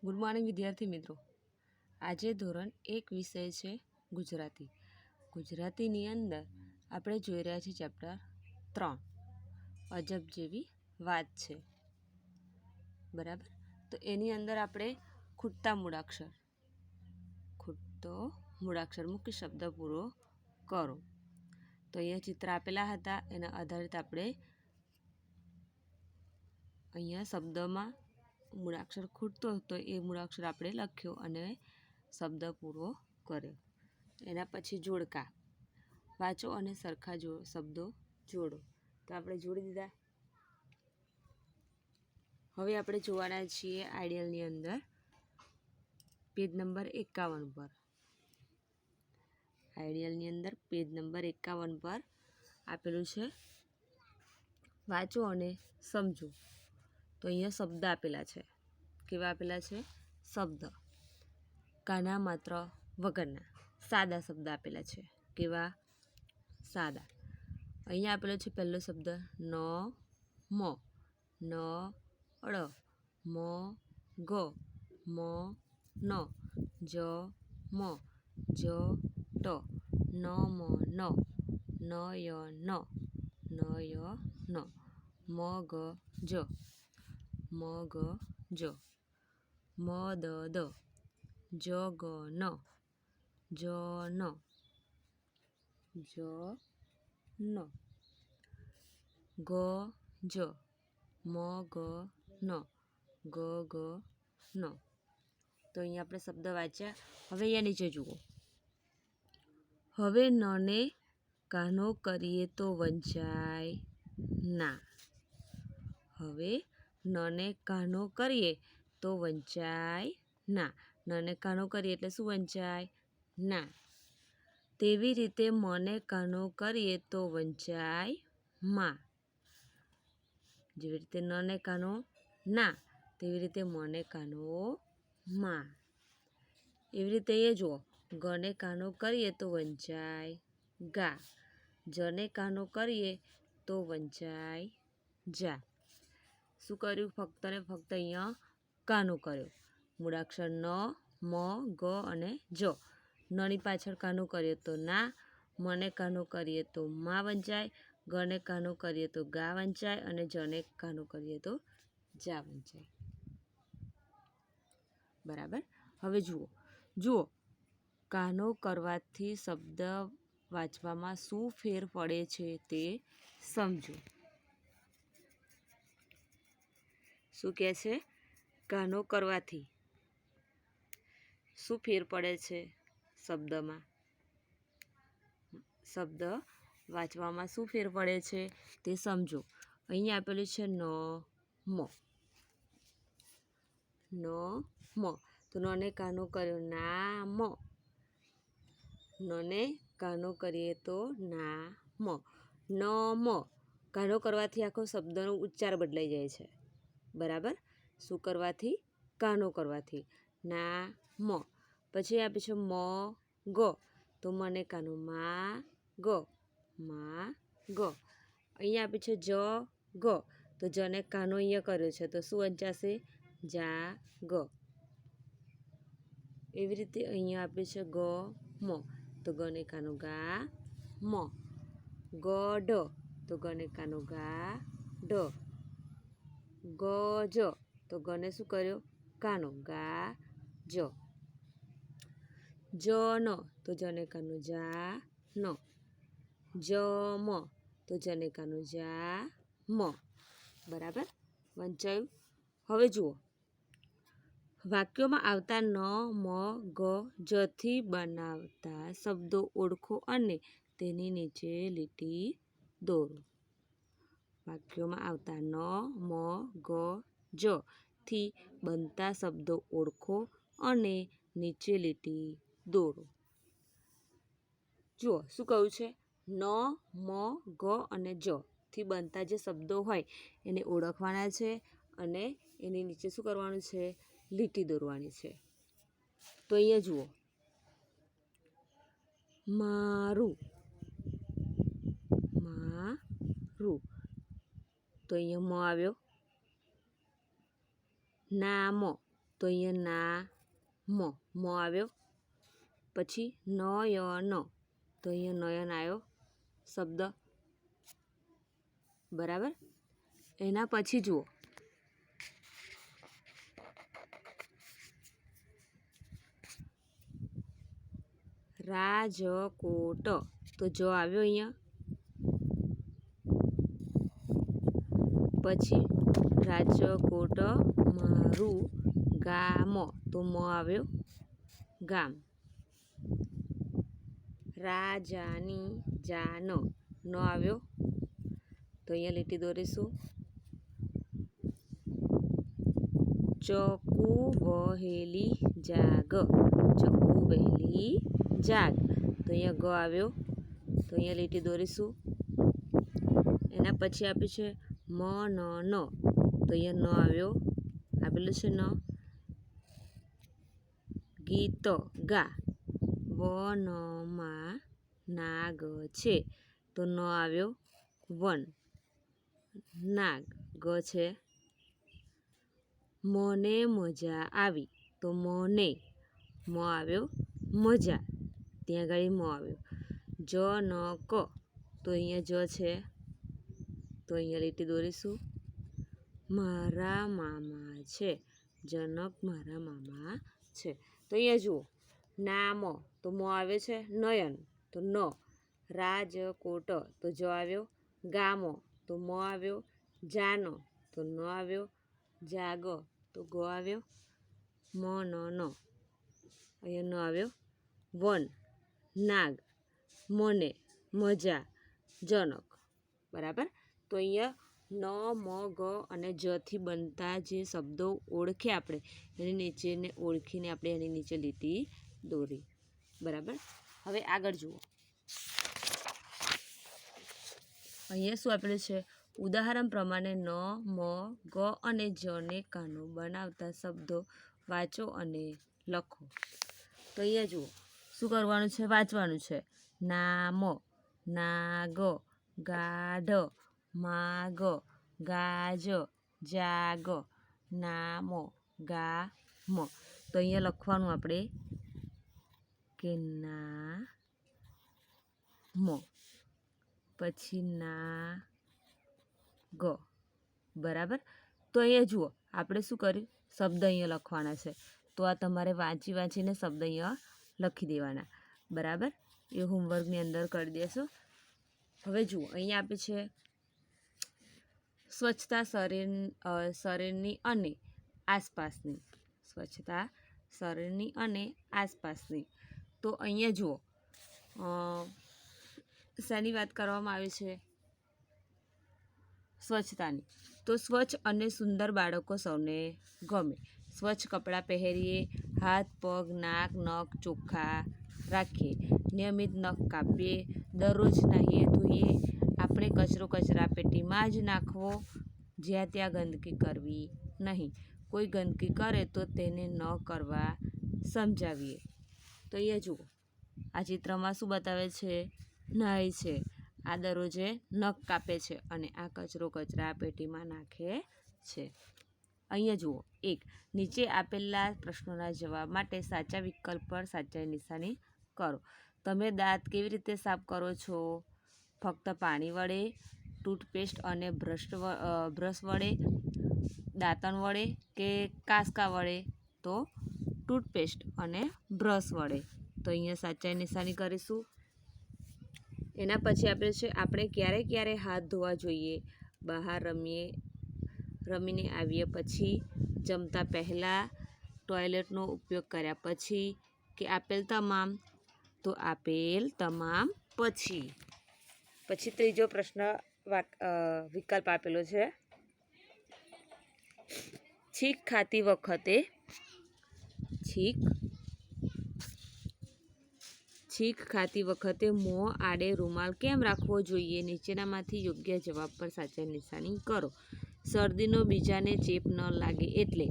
Good morning વિદ્યાર્થી મિત્રો। આજે ધોરણ 1 વિષય છે ગુજરાતી। ગુજરાતીની અંદર આપણે જોઈ રહ્યા છીએ ચેપ્ટર 3 અજબ જેવી વાત છે, બરાબર। તો એની અંદર આપણે ખૂટતા મૂળાક્ષર મુખ્ય શબ્દ પૂરો કરો। તો અહીંયા ચિત્ર આપેલા હતા, એના આધારિત આપણે અહીંયા શબ્દમાં મૂળાક્ષર ખૂટતો હતો એ મૂળાક્ષર આપણે લખ્યો અને શબ્દ પૂરો કર્યો। એના પછી જોડકા, વાંચો અને સરખા શબ્દો જોડો। તો આપણે જોડી દીધા। હવે આપણે જોવાના છીએ આઈડિયલની અંદર પેજ નંબર 51 પર। આઈડિયલની અંદર પેજ નંબર 51 પર આપેલું છે વાંચો અને સમજો। તો અહીંયા શબ્દ આપેલા છે, કેવા આપેલા છે? શબ્દ કાના માત્ર વગરના, સાદા શબ્દ આપેલા છે, કેવા? સાદા। અહીંયા આપેલો છે પહેલો શબ્દ ન મ, ન ળ, મ ગ, મ ન, જ મ, જ ટ, ન મ ન, ન ય ન, ન ય ન, મ ગ જ, મ ગ જ, મ દ દ, જ ગ ન, જ ન, જ ન, ગ જ, મ ગ ન, ગ ગ ન। તો અહીંયા આપણે શબ્દ વાંચ્યા। હવે અહીંયા નીચે જુઓ, હવે નને કાનો કરીએ તો વંચાય ના। હવે નને કાનો કરીએ તો વંચાય ના, નને કાનો કરીએ એટલે શું વંચાય? ના। તેવી રીતે મને કાનો કરીએ તો વંચાય માં। જેવી રીતે નને કાનો ના, તેવી રીતે મને કાનો માં। એવી રીતે એ જુઓ, ગને કાનો કરીએ તો વંચાય ગા, જને કાનો કરીએ તો વંચાય જા। શું કર્યું? ફક્ત ને ફક્ત અહીંયા કાનો કર્યો। મૂળાક્ષર ન, મ, ગ અને જ। નની પાછળ કાનો કરીએ તો ના, મને કાનો કરીએ તો માં વંચાય, ગને કાનો કરીએ તો ગા વંચાય અને જને કાનો કરીએ તો જા વંચાય, બરાબર। હવે જુઓ કાનો કરવાથી શબ્દ વાંચવામાં શું ફેર પડે છે તે સમજો। શું કહે છે? કાનો કરવાથી શું ફેર પડે છે શબ્દમાં? શબ્દ વાંચવામાં શું ફેર પડે છે તે સમજો। અહીંયા આપેલું છે ન મ, ન મ, તો નને કાનો કર્યો ના મ, નને કાનો કરીએ તો ના મ, ન મ, કાનો કરવાથી આખો શબ્દનો ઉચ્ચાર બદલાઈ જાય છે, બરાબર। શું કરવાથી? કાનો કરવાથી, ના મ। પછી આપે છે મ ગ, તો મને કાનો મા ગ, મા ગ। અહીંયા આપે છે જ ગ, તો જને કાનો અહીંયા કર્યો છે તો શું વંચાશે? જા ગ। એવી રીતે અહીંયા આપે છે ગ મ, તો ગને કાનો ગા મ, ગ ઢ, તો ગને કાનો ગા ઢ, ગ જ, તો ગને શું કર્યો? કાનો ગા જ, જ ન, તો જને કાનો જા ન, જ મ, તો જને કાનો જા મ, બરાબર વંચાયું। હવે જુઓ, વાક્યોમાં આવતા ન, મ, ગ, જ થી બનાવતા શબ્દો ઓળખો અને તેની નીચે લીટી દોરો। વાક્યોમાં આવતા ન, મ, ગ, જ થી બનતા શબ્દો ઓળખો અને નીચે લીટી દોરો। જુઓ શું કહ્યું છે? ન, મ, ગ અને જ થી બનતા જે શબ્દો હોય એને ઓળખવાના છે અને એની નીચે શું કરવાનું છે? લીટી દોરવાની છે। તો અહીંયા જુઓ, મારું, મારું, તો અહીંયા મ આવ્યો। નામ, તો અહીંયા ના મ આવ્યો. પછી નયન તો અહીંયા નયન આવ્યો શબ્દ. બરાબર. એના પછી જુઓ રાજકોટ તો જો આવ્યો અહીંયા. પછી રાજકોટ મારું ગામ તો મ આવ્યો ગામ. રાજાની જાન ન આવ્યો તો અહીંયા લીટી દોરીશું. ચકુ વહેલી જાગ ચકુ વહેલી જાગ તો અહીંયા ગ આવ્યો તો અહીંયા લીટી દોરીશું. એના પછી આપ્યું છે મનન તો અહીંયા ન આવ્યો, આપેલું છે ન. ગીત ગા વનમાં નાગ છે તો ન આવ્યો વન. નાગ ગ છે. મને મજા આવી તો મને મ આવ્યો મજા, ત્યાં આગળ મ આવ્યો. જનક તો અહીંયા જ છે તો અહીંયા લીટી દોરીશું. મારા મામા છે જનક મારા મામા છે તો અહીંયા જુઓ નામ તો મ આવે છે. નયન તો ન. રાજકોટ તો જ આવ્યો. ગામ તો મ આવ્યો. જાન તો ન આવ્યો. જાગ તો ગ આવ્યો. મનન અહીંયા ન આવ્યો. વન નાગ મને મજા જનક. બરાબર. તો અહીંયા ન મ ગ અને જથી બનતા જે શબ્દો ઓળખે આપણે એની નીચેને ઓળખીને આપણે એની નીચે લીટી દોરી. બરાબર. હવે આગળ જુઓ અહીંયા શું આપેલું છે. ઉદાહરણ પ્રમાણે ન મ ગ અને જને કાનો બનાવતા શબ્દો વાંચો અને લખો. તો અહીંયા જુઓ શું કરવાનું છે, વાંચવાનું છે. નામ નાગ ગાઢ માગ ગાજ જાગ નામ ગામ. તો અહીંયા લખવાનું આપણે કે ના મ પછી ના ગ. બરાબર. તો અહીંયા જુઓ આપણે શું કર્યું, શબ્દ અહીંયા લખવાના છે. તો આ તમારે વાંચી વાંચીને શબ્દ અહીંયા લખી દેવાના. બરાબર. એ હોમવર્કની અંદર કરી દેશો. હવે જુઓ અહીંયા આપે છે સ્વચ્છતા શરીરની અને આસપાસની. સ્વચ્છતા શરીરની અને આસપાસની. તો અહીંયા જુઓ શાની વાત કરવામાં આવી છે, સ્વચ્છતાની. તો સ્વચ્છ અને સુંદર બાળકો સૌને ગમે. સ્વચ્છ કપડાં પહેરીએ, હાથ પગ નાક નખ ચોખ્ખા રાખીએ, નિયમિત નખ કાપીએ, દરરોજ નાહીએ ધોઈએ, આપણે કચરો કચરા પેટીમાં જ નાખવો, જ્યાં ત્યાં ગંદકી કરવી નહીં, કોઈ ગંદકી કરે તો તેને ન કરવા સમજાવીએ. તો અહીંયા જુઓ આ ચિત્રમાં શું બતાવે છે, નાય છે, આ દરરોજે નખ કાપે છે અને આ કચરો કચરા પેટીમાં નાખે છે. અહીંયા જુઓ એક નીચે આપેલા પ્રશ્નોના જવાબ માટે સાચા વિકલ્પ પર સાચા નિશાની કરો. તમે દાંત કેવી રીતે સાફ કરો છો? ફક્ત પાણી વડે, ટૂથપેસ્ટ અને બ્રશ વડે, દાંતણ વડે કે કાંસકા વડે? તો ટૂથપેસ્ટ અને બ્રશ વડે. તો અહીંયા સાચા નિશાની કરીશું. એના પછી આપે છે આપણે ક્યારે ક્યારે હાથ ધોવા જોઈએ? બહાર રમીને આવીએ પછી, જમતા પહેલાં, ટોયલેટનો ઉપયોગ કર્યા પછી, કે આપેલ તમામ? તો આપેલ તમામ પછી. પછી ત્રીજો પ્રશ્ન વિકલ્પ આપેલો છે, છીંક ખાતી વખતે મોં આડે રૂમાલ કેમ રાખવો જોઈએ? નીચેનામાંથી યોગ્ય જવાબ પર સાચા નિશાની કરો. શરદીનો બીજાને ચેપ ન લાગે એટલે,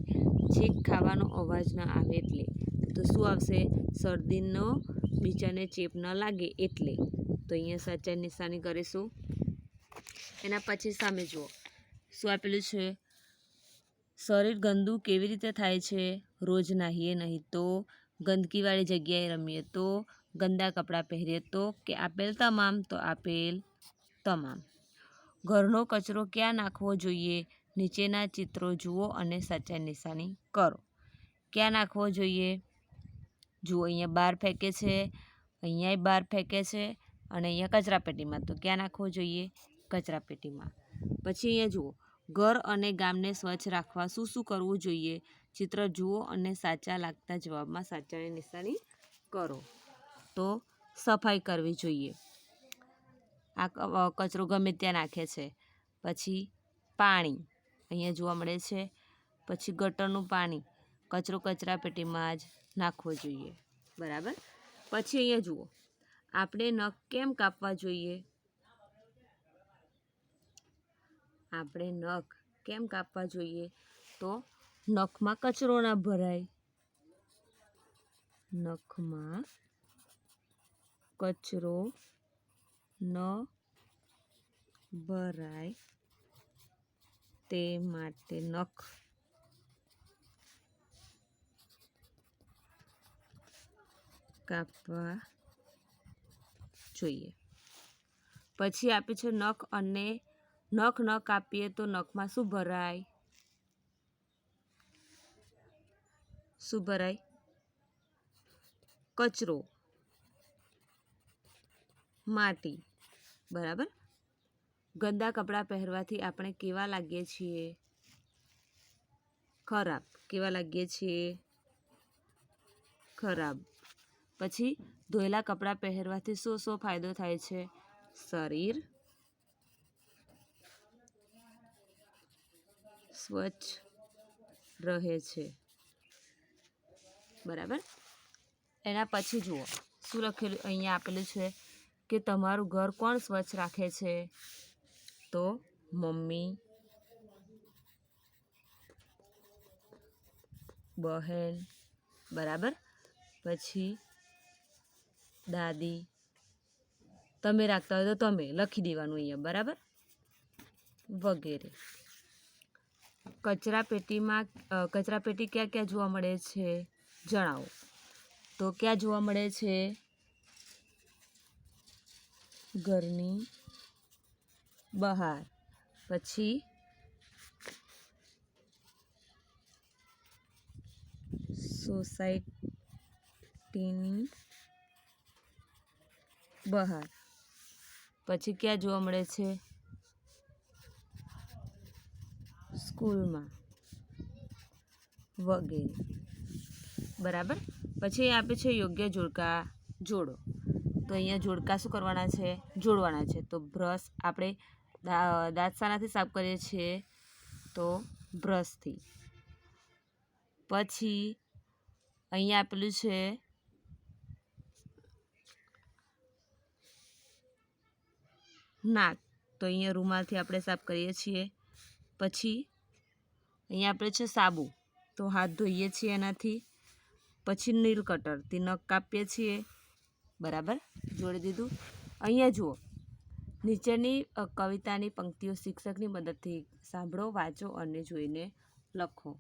છીંક ખાવાનો અવાજ ન આવે એટલે. તો શું આવશે? શરદીનો બીજાને ચેપ ન લાગે એટલે. તો અહીંયા સાચા નિશાની કરીશું. એના પછી સામે જુઓ શું આપેલું છે, શરીર ગંદુ કેવી રીતે થાય છે? રોજ નાહીએ નહીં તો, ગંદકીવાળી જગ્યાએ રમીએ તો, ગંદા કપડાં પહેરીએ તો, કે આપેલ તમામ તો આપેલ તમામ. ઘરનો કચરો ક્યાં નાખવો જોઈએ? નીચેના ચિત્રો જુઓ અને સાચા નિશાની કરો. ક્યાં નાખવો જોઈએ? જુઓ અહીંયા બહાર ફેંકે છે, અહીંયાય બહાર ફેંકે છે અને અહીંયા કચરાપેટીમાં. તો ક્યાં નાખવો જોઈએ? કચરાપેટીમાં. પછી અહીંયા જુઓ, ઘર અને ગામને સ્વચ્છ રાખવા શું શું કરવું જોઈએ? ચિત્ર જુઓ અને સાચા લાગતા જવાબમાં સાચાની નિશાની કરો. તો સફાઈ કરવી જોઈએ. આ કચરો ગમે ત્યાં નાખે છે. પછી પાણી અહીંયા જોવા મળે છે. પછી ગટરનું પાણી, કચરો કચરાપેટીમાં જ નાખવો જોઈએ. બરાબર. પછી અહીંયા જુઓ, આપણે નખ કેમ કાપવા જોઈએ? આપણે નખ કેમ કાપવા જોઈએ? તો નખમાં કચરો ના ભરાય. નખમાં કચરો ન ભરાય તે માટે નખ કાપવા જોઈએ. પછી આપે છે નખ અને નખ ન કાપીએ તો નખમાં શું ભરાય? શું ભરાય? કચરો, માટી. બરાબર. ગંદા કપડાં પહેરવાથી આપણે કેવા લાગીએ છીએ? ખરાબ. કેવા લાગીએ છીએ? ખરાબ. પછી ધોયેલા કપડાં પહેરવાથી શું ફાયદો થાય છે? શરીર સ્વચ્છ રહે છે. બરાબર. એના પછી જુઓ શું લખેલું અહીંયા આપેલું છે કે તમારું ઘર કોણ સ્વચ્છ રાખે છે? તો મમ્મી, બહેન. બરાબર. પછી દાદી. તમે રાખતા હોય તો તમે લખી દેવાનું અહીંયા. બરાબર. વગેરે. કચરાપેટી ક્યાં ક્યાં જોવા મળે છે? જણાવો. તો ક્યાં જોવા મળે છે? ઘરની બહાર. પછી સોસાયટીની બહાર. પછી ક્યાં જોવા મળે છે? સ્કૂલમાં વગેરે. બરાબર. પછી આપે છે યોગ્ય જોડકા જોડો. તો અહીંયા જોડકા શું કરવાના છે? જોડવાના છે. તો બ્રશ આપણે દાંત શાનાથી સાફ કરીએ છીએ? તો બ્રશથી. પછી અહીંયા આપેલું છે નાક. તો અહીંયા રૂમાલથી આપણે સાફ કરીએ છીએ. પછી અહીંયા આપણે છે સાબુ. તો હાથ ધોઈએ છીએ એનાથી. પછી નીલ કટરથી નખ કાપીએ છીએ. બરાબર. જોડી દીધું. અહીંયા જુઓ, નીચેની કવિતાની પંક્તિઓ શિક્ષકની મદદથી સાંભળો, વાંચો અને જોઈને લખો.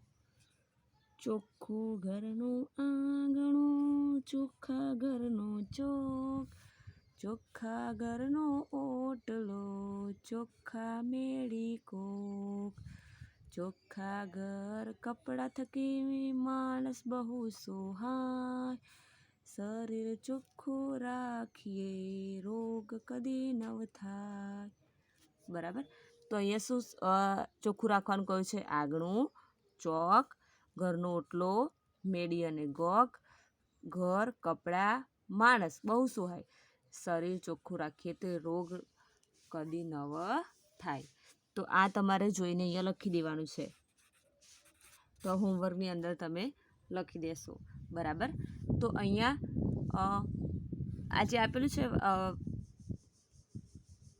ચોખ્ખું ઘરનું આંગણું, ચોખ્ખા ઘરનો ચોક, ચોખ્ખા ઘરનો ઓટલો, ચોખ્ખા મેળી કોક, ચોખ્ખા ઘર કપડાં થકી માણસ બહુ સોહાય, શરીર ચોખ્ખું રાખીએ રોગ કદી નવ થાય. બરાબર. તો અહીંયા શું ચોખ્ખું રાખવાનું કહ્યું છે? આંગણું, ચોક, ઘરનો ઓટલો, મેડી અને ગોક, ઘર, કપડાં, માણસ બહુ સોહાય, શરીર ચોખ્ખું રાખીએ તો રોગ કદી નવ થાય. તો આ તમારે જોઈને અહીંયા લખી દેવાનું છે. તો હોમવર્કની અંદર તમે લખી દેશો. બરાબર. તો અહીંયા આ જે આપેલું છે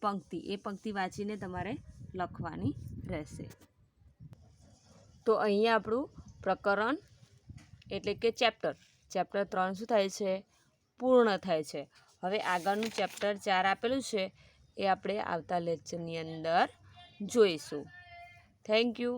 પંક્તિ, એ પંક્તિ વાંચીને તમારે લખવાની રહેશે. તો અહીંયા આપણું પ્રકરણ એટલે કે ચેપ્ટર 3 શું થાય છે? પૂર્ણ થાય છે. હવે આગળનું ચેપ્ટર 4 આપેલું છે એ આપણે આવતા લેક્ચરની અંદર જોઈશું. Thank you.